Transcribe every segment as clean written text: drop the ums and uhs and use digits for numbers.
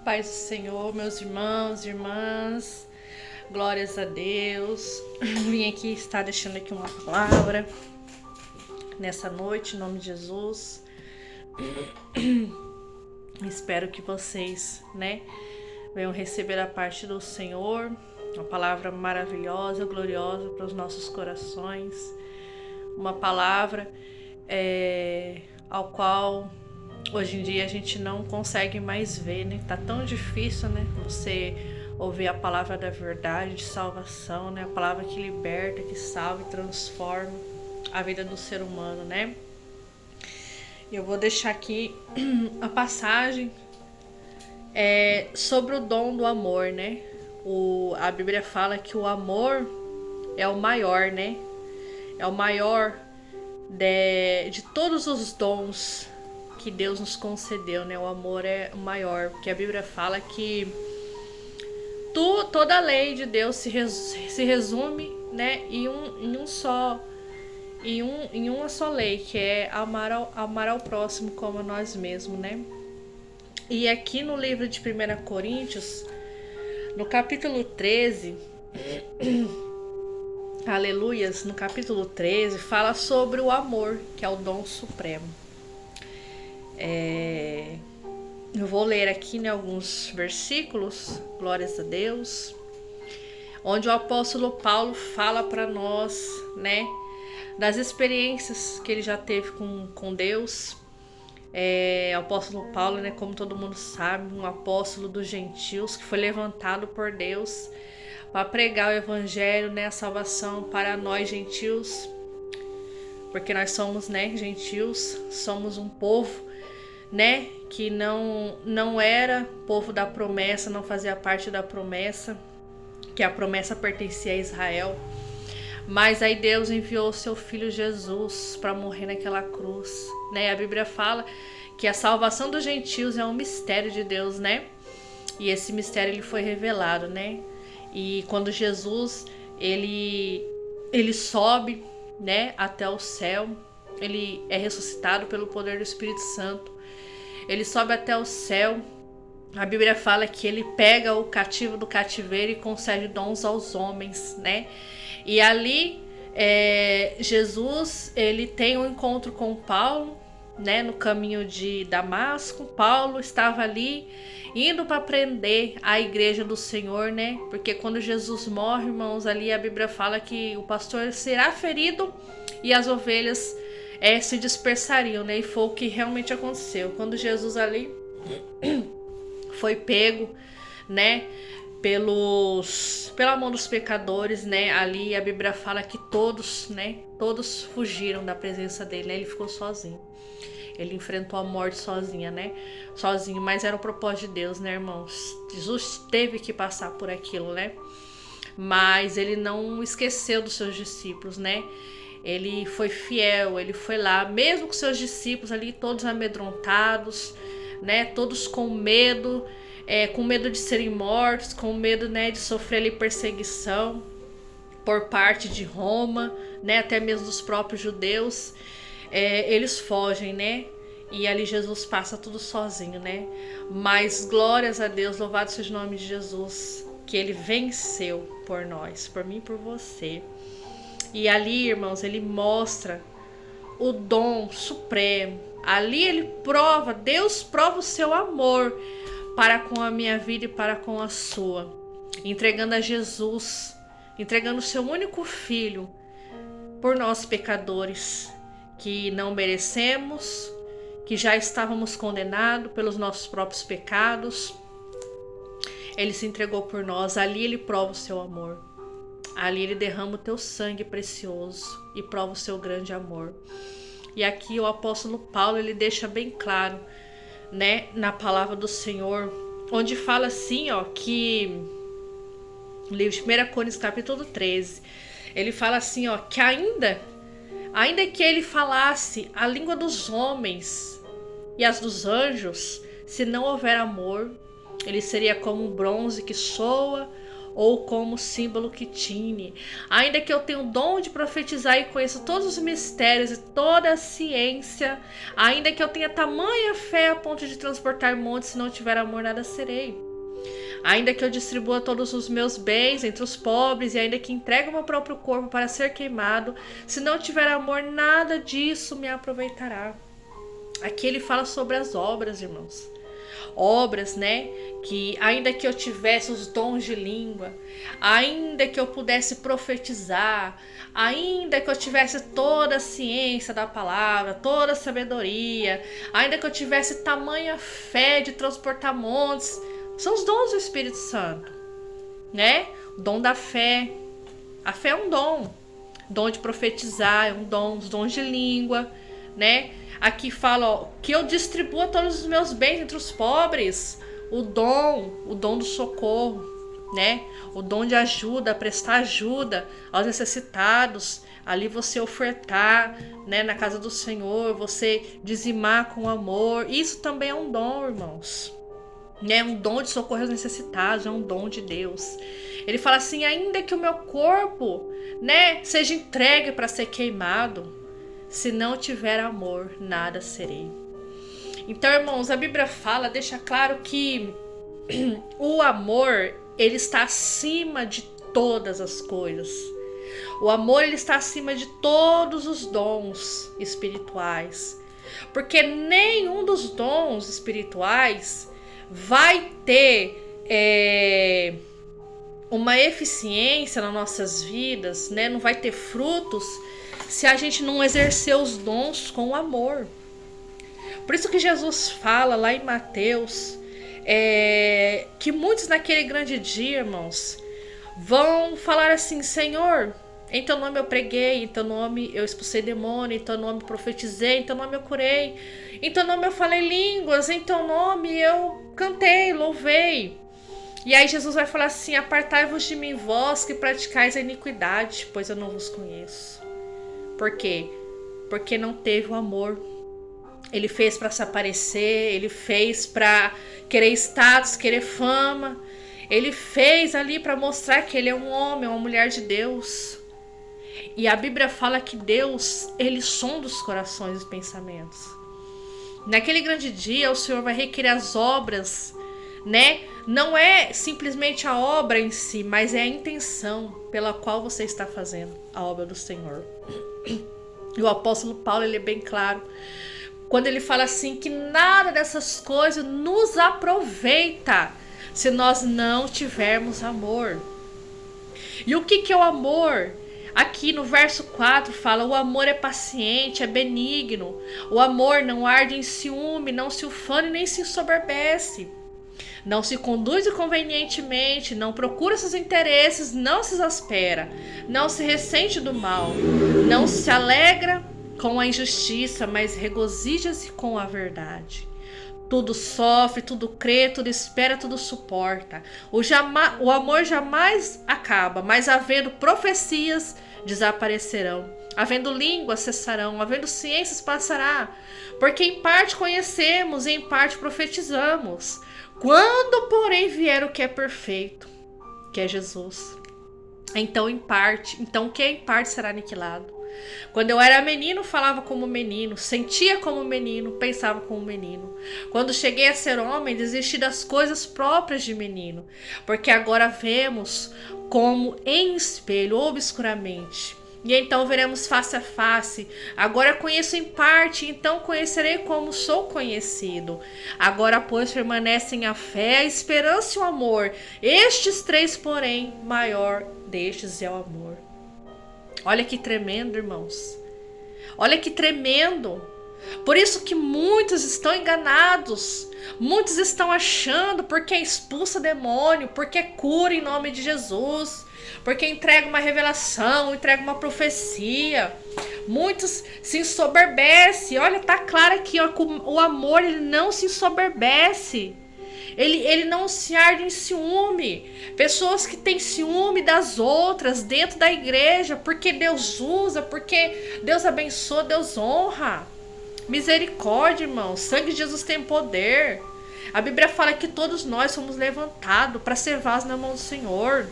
Paz do Senhor, meus irmãos e irmãs, glórias a Deus. Vim aqui estar deixando aqui uma palavra nessa noite, em nome de Jesus. Espero que vocês, venham receber a parte do Senhor, uma palavra maravilhosa, gloriosa para os nossos corações, uma palavra ao qual hoje em dia a gente não consegue mais ver, né? Tá tão difícil, né? Você ouvir a palavra da verdade, de salvação, né? A palavra que liberta, que salva e transforma a vida do ser humano, né? Eu vou deixar aqui a passagem sobre o dom do amor, né? A Bíblia fala que o amor é o maior, né? É o maior de todos os dons que Deus nos concedeu, né? O amor é o maior, porque a Bíblia fala que toda a lei de Deus se resume, né, em uma só lei, que é amar ao próximo como a nós mesmos, né? E aqui no livro de 1 Coríntios, no capítulo 13, aleluias, no capítulo 13, fala sobre o amor, que é o dom supremo. Eu vou ler aqui, né, alguns versículos, glórias a Deus, onde o apóstolo Paulo fala para nós, né, das experiências que ele já teve com Deus. O apóstolo Paulo, né, como todo mundo sabe, um apóstolo dos gentios que foi levantado por Deus para pregar o evangelho, né, a salvação para nós gentios, porque nós somos, né, gentios, somos um povo, né, que não era povo da promessa, não fazia parte da promessa, que a promessa pertencia a Israel. Mas aí Deus enviou o seu filho Jesus para morrer naquela cruz, né? A Bíblia fala que a salvação dos gentios é um mistério de Deus, né? E esse mistério ele foi revelado, né? E quando Jesus ele sobe, né, até o céu, ele é ressuscitado pelo poder do Espírito Santo. Ele sobe até o céu. A Bíblia fala que ele pega o cativo do cativeiro e concede dons aos homens, né? E ali Jesus ele tem um encontro com Paulo, né, no caminho de Damasco. Paulo estava ali indo para prender a igreja do Senhor, né? Porque quando Jesus morre, irmãos, ali a Bíblia fala que o pastor será ferido e as ovelhas se dispersariam, né? E foi o que realmente aconteceu. Quando Jesus ali foi pego, né, pela mão dos pecadores, né? Ali a Bíblia fala que todos fugiram da presença dele, né? Ele ficou sozinho. Ele enfrentou a morte sozinho, mas era o propósito de Deus, né, irmãos? Jesus teve que passar por aquilo, né? Mas ele não esqueceu dos seus discípulos, né? Ele foi fiel, ele foi lá, mesmo com seus discípulos ali, todos amedrontados, né? Todos com medo de serem mortos, com medo, né, de sofrer ali perseguição por parte de Roma, né? Até mesmo dos próprios judeus. Eles fogem, né? E ali Jesus passa tudo sozinho, né? Mas glórias a Deus, louvado seja o nome de Jesus, que ele venceu por nós, por mim e por você. E ali, irmãos, ele mostra o dom supremo. Ali Deus prova o seu amor para com a minha vida e para com a sua, entregando a Jesus, entregando o seu único filho por nós pecadores, que não merecemos, que já estávamos condenados pelos nossos próprios pecados. Ele se entregou por nós. Ali ele prova o seu amor. Ali ele derrama o teu sangue precioso e prova o seu grande amor. E aqui o apóstolo Paulo ele deixa bem claro, né, na palavra do Senhor, onde fala assim, ó, que no livro de 1 Coríntios capítulo 13, ele fala assim, ó, que ainda que ele falasse a língua dos homens e as dos anjos, se não houver amor, ele seria como um bronze que soa ou como símbolo quitine. Ainda que eu tenha o dom de profetizar e conheça todos os mistérios e toda a ciência, ainda que eu tenha tamanha fé a ponto de transportar montes, se não tiver amor, nada serei. Ainda que eu distribua todos os meus bens entre os pobres e ainda que entregue o meu próprio corpo para ser queimado, se não tiver amor, nada disso me aproveitará. Aqui ele fala sobre as obras, irmãos. Obras, né? Que ainda que eu tivesse os dons de língua, ainda que eu pudesse profetizar, ainda que eu tivesse toda a ciência da palavra, toda a sabedoria, ainda que eu tivesse tamanha fé de transportar montes, são os dons do Espírito Santo, né? O dom da fé. A fé é um dom. O dom de profetizar é um dom. Os dons de língua, né? Aqui fala, ó, que eu distribua todos os meus bens entre os pobres. O dom do socorro, né? O dom de ajuda, prestar ajuda aos necessitados. Ali você ofertar, né, na casa do Senhor, você dizimar com amor. Isso também é um dom, irmãos. Né, um dom de socorrer aos necessitados, é um dom de Deus. Ele fala assim, ainda que o meu corpo, né, seja entregue para ser queimado, se não tiver amor, nada serei. Então, irmãos, a Bíblia fala, deixa claro que o amor, ele está acima de todas as coisas. O amor, ele está acima de todos os dons espirituais. Porque nenhum dos dons espirituais vai ter uma eficiência nas nossas vidas, né? Não vai ter frutos se a gente não exercer os dons com amor. Por isso que Jesus fala lá em Mateus que muitos naquele grande dia, irmãos, vão falar assim, Senhor, em teu nome eu preguei, em teu nome eu expulsei demônio, em teu nome eu profetizei, em teu nome eu curei, em teu nome eu falei línguas, em teu nome eu cantei, louvei. E aí Jesus vai falar assim, apartai-vos de mim, vós que praticais a iniquidade, pois eu não vos conheço. Por quê? Porque não teve o amor. Ele fez para se aparecer, ele fez para querer status, querer fama. Ele fez ali para mostrar que ele é um homem, uma mulher de Deus. E a Bíblia fala que Deus, ele sonda os corações e os pensamentos. Naquele grande dia, o Senhor vai requerer as obras, né? Não é simplesmente a obra em si, mas é a intenção pela qual você está fazendo a obra do Senhor. E o apóstolo Paulo, ele é bem claro quando ele fala assim que nada dessas coisas nos aproveita se nós não tivermos amor. E o que é o amor? Aqui no verso 4 fala, o amor é paciente, é benigno. O amor não arde em ciúme, não se ufane nem se ensoberbece. Não se conduz inconvenientemente, não procura seus interesses, não se exaspera, não se ressente do mal, não se alegra com a injustiça, mas regozija-se com a verdade. Tudo sofre, tudo crê, tudo espera, tudo suporta. O amor jamais acaba, mas havendo profecias, desaparecerão. Havendo línguas, cessarão. Havendo ciências, passará. Porque em parte conhecemos e em parte profetizamos. Quando, porém, vier o que é perfeito, que é Jesus, então o que é em parte será aniquilado. Quando eu era menino, falava como menino, sentia como menino, pensava como menino. Quando cheguei a ser homem, desisti das coisas próprias de menino, porque agora vemos como em espelho, obscuramente. E então veremos face a face. Agora conheço em parte, então conhecerei como sou conhecido. Agora, pois, permanecem a fé, a esperança e o amor. Estes três, porém, maior destes é o amor. Olha que tremendo, irmãos. Olha que tremendo. Por isso que muitos estão enganados. Muitos estão achando porque expulsa demônio, porque cura em nome de Jesus, porque entrega uma revelação, entrega uma profecia. Muitos se ensoberbecem. Olha, tá claro aqui, ó, o amor, ele não se ensoberbece. Ele não se arde em ciúme. Pessoas que têm ciúme das outras dentro da igreja, porque Deus usa, porque Deus abençoa, Deus honra. Misericórdia, irmão. O sangue de Jesus tem poder. A Bíblia fala que todos nós somos levantados para ser vasos na mão do Senhor.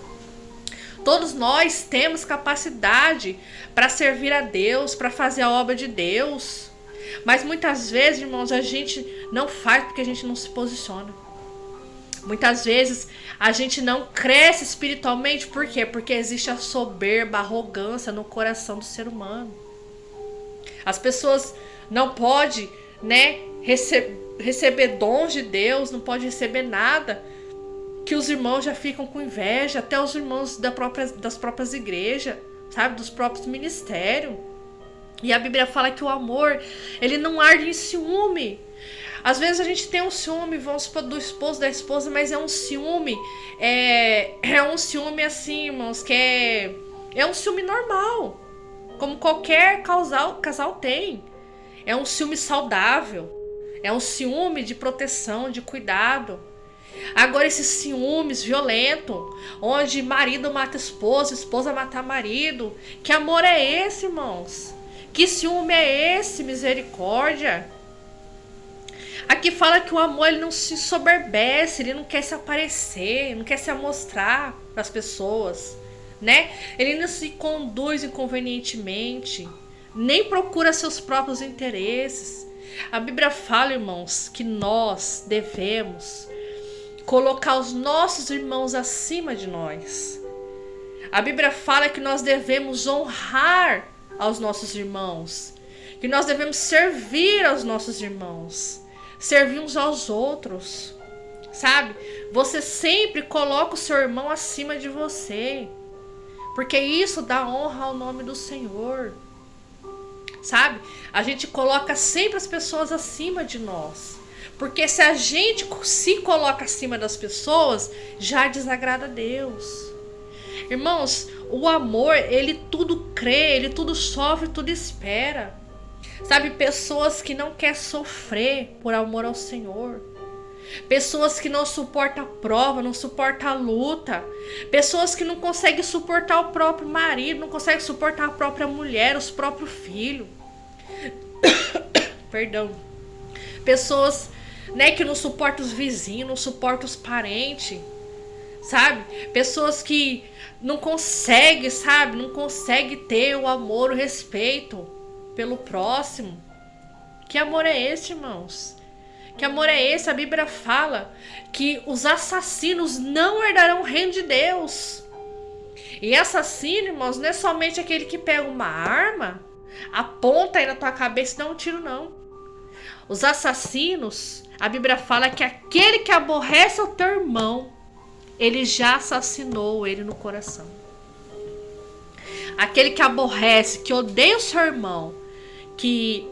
Todos nós temos capacidade para servir a Deus, para fazer a obra de Deus. Mas muitas vezes, irmãos, a gente não faz porque a gente não se posiciona. Muitas vezes a gente não cresce espiritualmente, por quê? Porque existe a soberba, a arrogância no coração do ser humano. As pessoas não podem, né, receber dons de Deus, não podem receber nada, que os irmãos já ficam com inveja, até os irmãos das próprias igrejas, sabe, dos próprios ministérios. E a Bíblia fala que o amor, ele não arde em ciúme. Às vezes a gente tem um ciúme, vamos supor, do esposo, da esposa, mas é um ciúme, é um ciúme assim, irmãos, que é um ciúme normal, como qualquer casal tem. É um ciúme saudável, é um ciúme de proteção, de cuidado. Agora esses ciúmes violentos, onde marido mata esposa, esposa mata marido, que amor é esse, irmãos? Que ciúme é esse, misericórdia? Aqui fala que o amor, ele não se soberbece, ele não quer se aparecer, não quer se amostrar para as pessoas, né? Ele não se conduz inconvenientemente, nem procura seus próprios interesses. A Bíblia fala, irmãos, que nós devemos colocar os nossos irmãos acima de nós. A Bíblia fala que nós devemos honrar aos nossos irmãos, que nós devemos servir aos nossos irmãos, servir uns aos outros, sabe? Você sempre coloca o seu irmão acima de você, porque isso dá honra ao nome do Senhor, sabe? A gente coloca sempre as pessoas acima de nós, porque se a gente se coloca acima das pessoas, já desagrada a Deus. Irmãos, o amor, ele tudo crê, ele tudo sofre, tudo espera. Sabe, pessoas que não querem sofrer por amor ao Senhor. Pessoas que não suportam a prova, não suportam a luta. Pessoas que não conseguem suportar o próprio marido, não conseguem suportar a própria mulher, os próprios filhos. Perdão. Pessoas, né, que não suportam os vizinhos, não suportam os parentes. Sabe? Pessoas que não conseguem, sabe? Não conseguem ter o amor, o respeito pelo próximo. Que amor é esse, irmãos? Que amor é esse? A Bíblia fala que os assassinos não herdarão o reino de Deus. E assassino, irmãos, não é somente aquele que pega uma arma, aponta aí na tua cabeça e dá um tiro, não. Os assassinos, a Bíblia fala que aquele que aborrece o teu irmão, ele já assassinou ele no coração. Aquele que aborrece, que odeia o seu irmão, que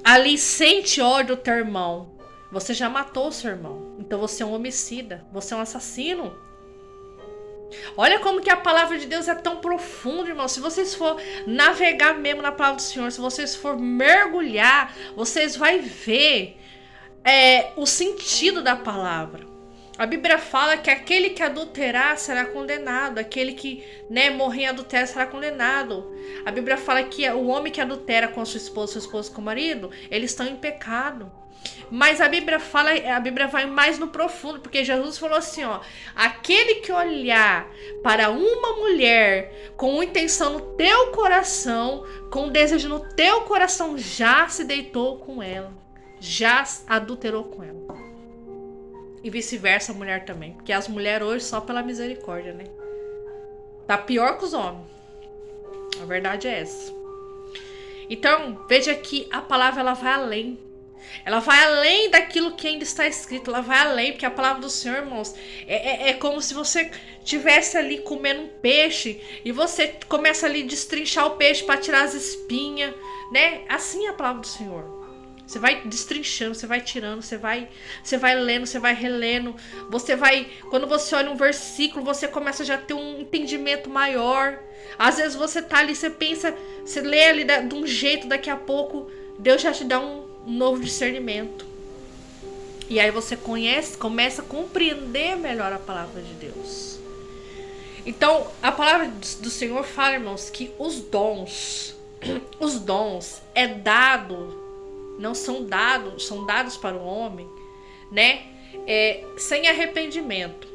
ali sente ódio do teu irmão, você já matou o seu irmão. Então você é um homicida, você é um assassino. Olha como que a palavra de Deus é tão profunda, irmão. Se vocês for navegar mesmo na palavra do Senhor, se vocês for mergulhar, vocês vão ver o sentido da palavra. A Bíblia fala que aquele que adulterar será condenado. Aquele que, né, morrer em adultério será condenado. A Bíblia fala que o homem que adultera com a sua esposa com o marido, eles estão em pecado. Mas a Bíblia vai mais no profundo, porque Jesus falou assim, ó: aquele que olhar para uma mulher com intenção no teu coração, com desejo no teu coração, já se deitou com ela, já adulterou com ela. E vice-versa, a mulher também. Porque as mulheres hoje, só pela misericórdia, né? Tá pior que os homens. A verdade é essa. Então, veja que a palavra, ela vai além. Ela vai além daquilo que ainda está escrito. Ela vai além, porque a palavra do Senhor, irmãos, é como se você estivesse ali comendo um peixe e você começa ali a destrinchar o peixe para tirar as espinhas, né? Assim é a palavra do Senhor. Você vai destrinchando, você vai tirando, você vai lendo, você vai relendo. Você vai, quando você olha um versículo, você começa já a ter um entendimento maior. Às vezes você tá ali, você pensa, você lê ali de um jeito, daqui a pouco Deus já te dá um novo discernimento. E aí você começa a compreender melhor a palavra de Deus. Então, a palavra do Senhor fala, irmãos, que os dons é dado, não são dados, são dados para o homem, né? Sem arrependimento.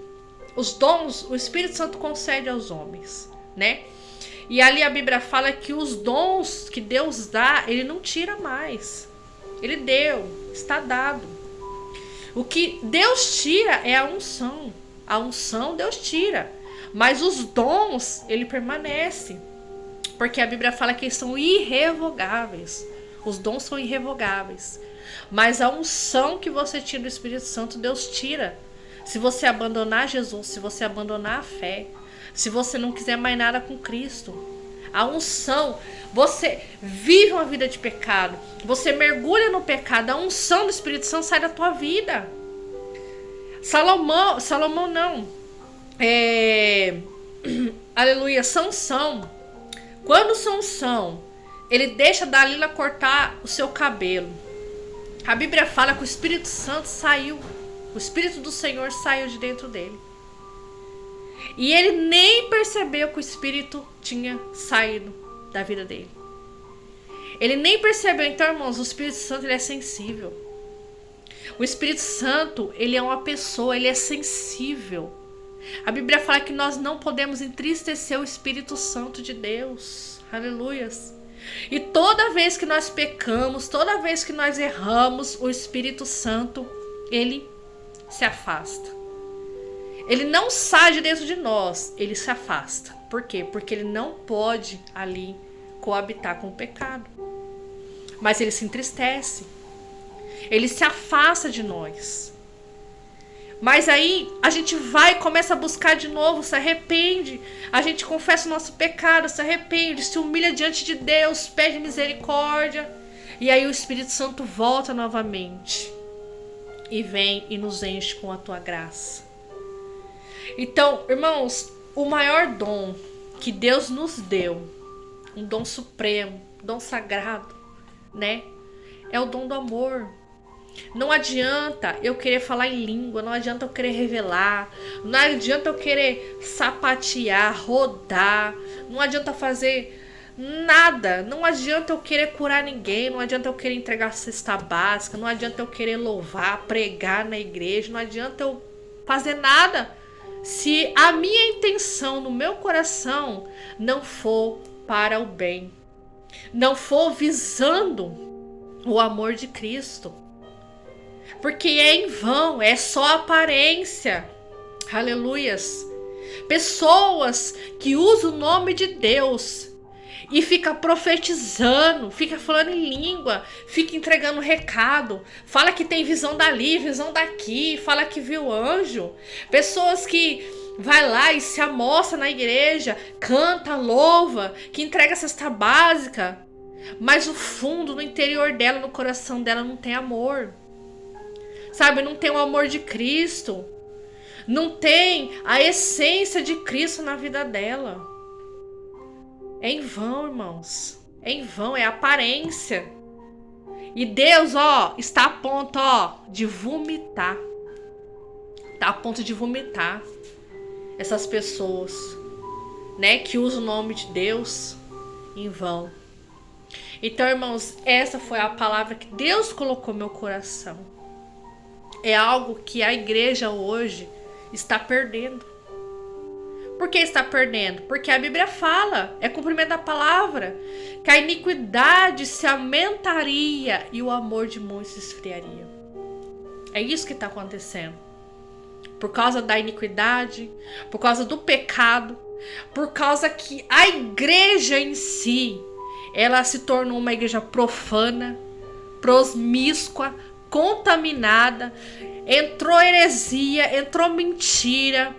os dons, o Espírito Santo concede aos homens, né? E ali a Bíblia fala que os dons que Deus dá, ele não tira mais. Ele deu, está dado. O que Deus tira é a unção. A unção Deus tira. Mas os dons, ele permanece. Porque a Bíblia fala que eles são irrevogáveis. Os dons são irrevogáveis. Mas a unção que você tira do Espírito Santo, Deus tira. Se você abandonar Jesus, se você abandonar a fé, se você não quiser mais nada com Cristo, a unção, você vive uma vida de pecado, você mergulha no pecado, a unção do Espírito Santo sai da tua vida. Salomão não, aleluia, Sansão, quando Sansão, ele deixa Dalila cortar o seu cabelo, a Bíblia fala que o Espírito Santo saiu, o Espírito do Senhor saiu de dentro dele. E ele nem percebeu que o Espírito tinha saído da vida dele. Ele nem percebeu. Então, irmãos, o Espírito Santo, ele é sensível. O Espírito Santo, ele é uma pessoa, ele é sensível. A Bíblia fala que nós não podemos entristecer o Espírito Santo de Deus. Aleluias. E toda vez que nós pecamos, toda vez que nós erramos, o Espírito Santo, ele se afasta. Ele não sai de dentro de nós, ele se afasta. Por quê? Porque ele não pode ali coabitar com o pecado. Mas ele se entristece. Ele se afasta de nós. Mas aí a gente vai e começa a buscar de novo, se arrepende. A gente confessa o nosso pecado, se arrepende, se humilha diante de Deus, pede misericórdia. E aí o Espírito Santo volta novamente. E vem e nos enche com a tua graça. Então, irmãos, o maior dom que Deus nos deu, um dom supremo, um dom sagrado, né? É o dom do amor. Não adianta eu querer falar em língua, não adianta eu querer revelar, não adianta eu querer sapatear, rodar, não adianta fazer nada, não adianta eu querer curar ninguém, não adianta eu querer entregar cesta básica, não adianta eu querer louvar, pregar na igreja, não adianta eu fazer nada se a minha intenção no meu coração não for para o bem, não for visando o amor de Cristo. Porque é em vão, é só aparência. Aleluias. Pessoas que usam o nome de Deus e fica profetizando, fica falando em língua, fica entregando recado, fala que tem visão dali, visão daqui, fala que viu anjo. Pessoas que vai lá e se amostra na igreja, canta, louva, que entrega cesta básica, mas no fundo, no interior dela, no coração dela, não tem amor. Sabe, não tem o amor de Cristo. Não tem a essência de Cristo na vida dela. É em vão, irmãos. É em vão, é aparência. E Deus, está a ponto, de vomitar. Está a ponto de vomitar essas pessoas, né, que usam o nome de Deus em vão. Então, irmãos, essa foi a palavra que Deus colocou no meu coração. É algo que a igreja hoje está perdendo. Por que está perdendo? Porque a Bíblia fala, é cumprimento da palavra, que a iniquidade se aumentaria e o amor de muitos se esfriaria. É isso que está acontecendo. Por causa da iniquidade, por causa do pecado, por causa que a igreja em si, ela se tornou uma igreja profana, promíscua, contaminada, entrou heresia, entrou mentira,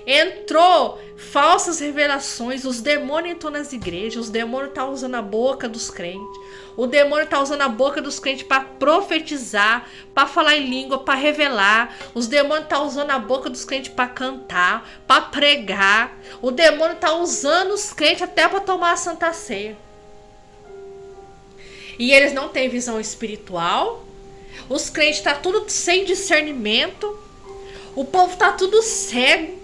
entrou falsas revelações, os demônios entram nas igrejas, os demônios estão usando a boca dos crentes, o demônio está usando a boca dos crentes para profetizar, para falar em língua, para revelar, os demônios estão usando a boca dos crentes para cantar, para pregar, o demônio está usando os crentes até para tomar a Santa Ceia. E eles não têm visão espiritual, os crentes estão tudo sem discernimento, o povo está tudo cego,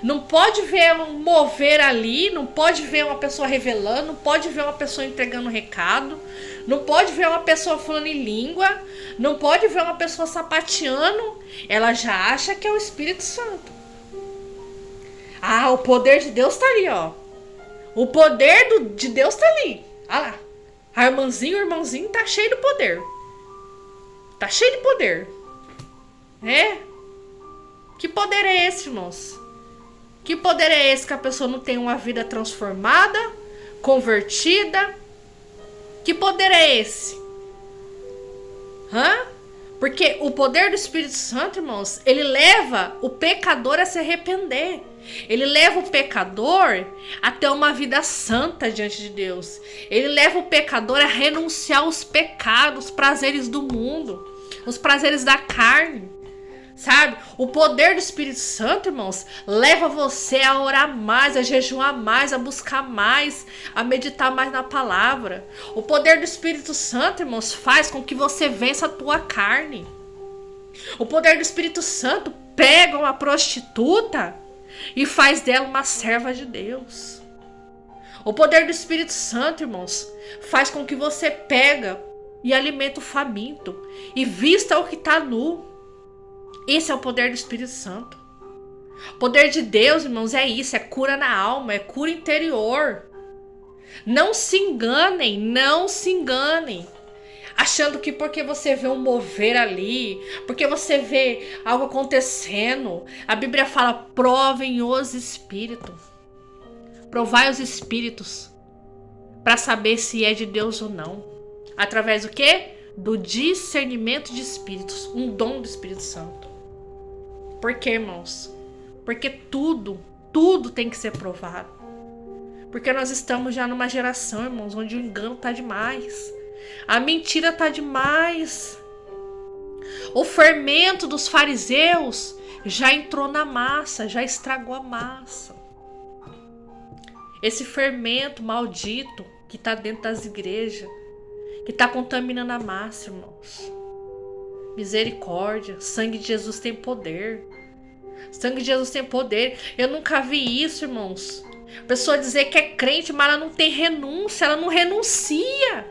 não pode ver um mover ali, não pode ver uma pessoa revelando, não pode ver uma pessoa entregando recado, não pode ver uma pessoa falando em língua, não pode ver uma pessoa sapateando, ela já acha que é o Espírito Santo. Ah, o poder de Deus tá ali, ó. O poder de Deus tá ali. Olha lá. A irmãzinha, o irmãozinho tá cheio de poder. Tá cheio de poder. É? Que poder é esse, irmãos? Que poder é esse que a pessoa não tem uma vida transformada, convertida? Que poder é esse? Hã? Porque o poder do Espírito Santo, irmãos, ele leva o pecador a se arrepender. Ele leva o pecador a ter uma vida santa diante de Deus. Ele leva o pecador a renunciar aos pecados, os prazeres do mundo, os prazeres da carne. Sabe? O poder do Espírito Santo, irmãos, leva você a orar mais, a jejuar mais, a buscar mais, a meditar mais na palavra. O poder do Espírito Santo, irmãos, faz com que você vença a tua carne. O poder do Espírito Santo pega uma prostituta e faz dela uma serva de Deus. O poder do Espírito Santo, irmãos, faz com que você pega e alimenta o faminto e vista o que está nu. Esse é o poder do Espírito Santo. O poder de Deus, irmãos, é isso, é cura na alma, é cura interior. Não se enganem, não se enganem. Achando que porque você vê um mover ali, porque você vê algo acontecendo, a Bíblia fala, provem os espíritos. Provai os espíritos para saber se é de Deus ou não. Através do quê? Do discernimento de espíritos, um dom do Espírito Santo. Por quê, irmãos? Porque tudo tem que ser provado. Porque nós estamos já numa geração, irmãos, onde o engano tá demais. A mentira tá demais. O fermento dos fariseus já entrou na massa, já estragou a massa. Esse fermento maldito que tá dentro das igrejas, que tá contaminando a massa, irmãos. Misericórdia, sangue de Jesus tem poder. Sangue de Jesus tem poder. Eu nunca vi isso, irmãos. A pessoa dizer que é crente, mas ela não tem renúncia, ela não renuncia.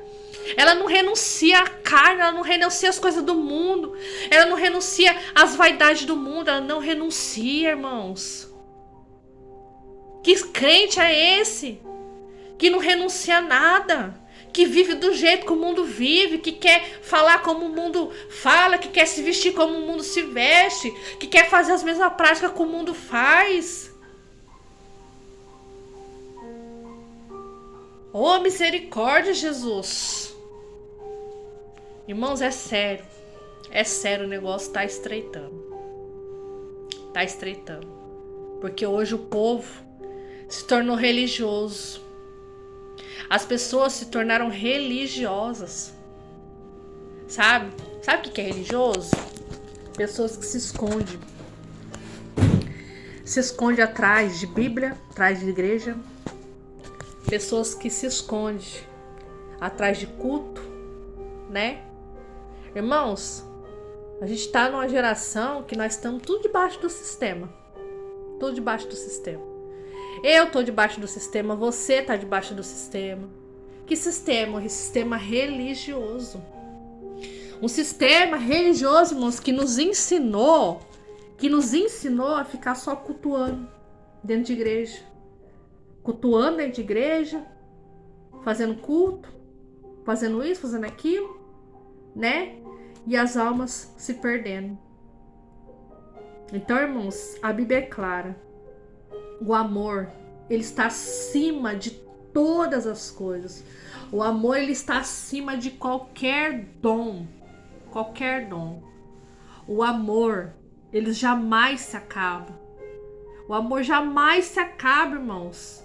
Ela não renuncia à carne, ela não renuncia às coisas do mundo, ela não renuncia às vaidades do mundo, ela não renuncia, irmãos. Que crente é esse? Que não renuncia a nada? Que vive do jeito que o mundo vive, que quer falar como o mundo fala, que quer se vestir como o mundo se veste, que quer fazer as mesmas práticas que o mundo faz. Oh, misericórdia, Jesus. Irmãos, é sério. É sério, o negócio tá estreitando. Tá estreitando. Porque hoje o povo se tornou religioso. As pessoas se tornaram religiosas. Sabe? Sabe o que é religioso? Pessoas que se escondem. Se escondem atrás de Bíblia, atrás de igreja. Pessoas que se escondem atrás de culto, né? Irmãos, a gente tá numa geração que nós estamos tudo debaixo do sistema. Tudo debaixo do sistema. Eu tô debaixo do sistema, você tá debaixo do sistema. Que sistema? Um sistema religioso. Um sistema religioso, irmãos, que nos ensinou a ficar só cultuando dentro de igreja. Cultuando dentro de igreja, fazendo culto, fazendo isso, fazendo aquilo, né? E as almas se perdendo. Então, irmãos, a Bíblia é clara. O amor, ele está acima de todas as coisas. O amor, ele está acima de qualquer dom. Qualquer dom. O amor, ele jamais se acaba. O amor jamais se acaba, irmãos.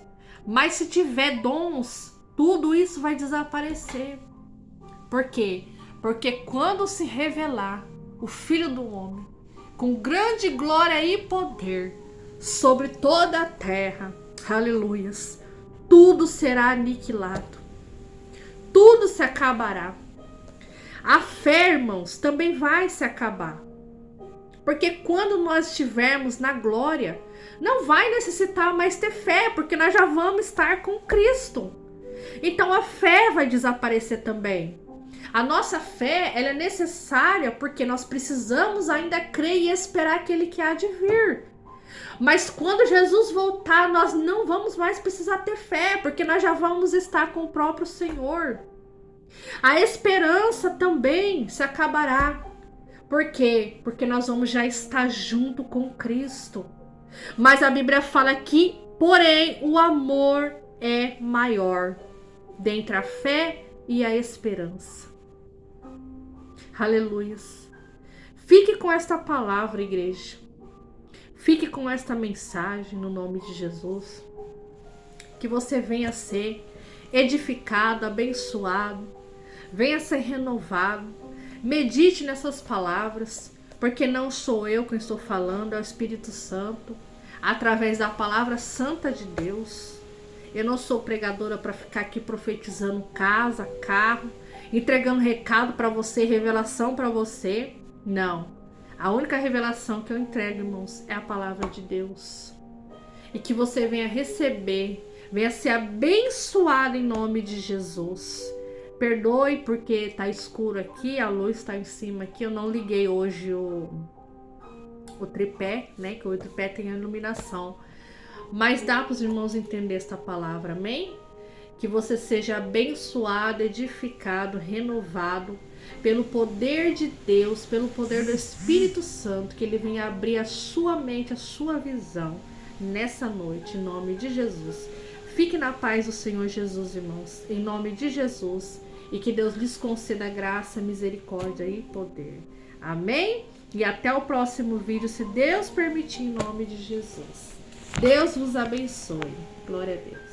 Mas se tiver dons, tudo isso vai desaparecer. Por quê? Porque quando se revelar o Filho do Homem, com grande glória e poder, sobre toda a terra, aleluias, tudo será aniquilado. Tudo se acabará. A fé, irmãos, também vai se acabar. Porque quando nós estivermos na glória, não vai necessitar mais ter fé, porque nós já vamos estar com Cristo. Então a fé vai desaparecer também. A nossa fé, ela é necessária porque nós precisamos ainda crer e esperar aquele que há de vir. Mas quando Jesus voltar, nós não vamos mais precisar ter fé, porque nós já vamos estar com o próprio Senhor. A esperança também se acabará. Por quê? Porque nós vamos já estar junto com Cristo. Mas a Bíblia fala que, porém, o amor é maior dentre a fé e a esperança. Aleluias. Fique com esta palavra, igreja. Fique com esta mensagem no nome de Jesus. Que você venha ser edificado, abençoado, venha ser renovado. Medite nessas palavras, porque não sou eu quem estou falando, é o Espírito Santo, através da palavra santa de Deus. Eu não sou pregadora para ficar aqui profetizando casa, carro, entregando recado para você, revelação para você. Não. A única revelação que eu entrego, irmãos, é a palavra de Deus. E que você venha receber, venha ser abençoado em nome de Jesus. Perdoe porque tá escuro aqui, a luz está em cima aqui. Eu não liguei hoje o tripé, né? Que o tripé tem a iluminação. Mas dá para os irmãos entender esta palavra, amém? Que você seja abençoado, edificado, renovado pelo poder de Deus, pelo poder do Espírito Santo, que ele venha abrir a sua mente, a sua visão nessa noite, em nome de Jesus. Fique na paz do Senhor Jesus, irmãos, em nome de Jesus, e que Deus lhes conceda graça, misericórdia e poder. Amém? E até o próximo vídeo, se Deus permitir, em nome de Jesus. Deus vos abençoe. Glória a Deus.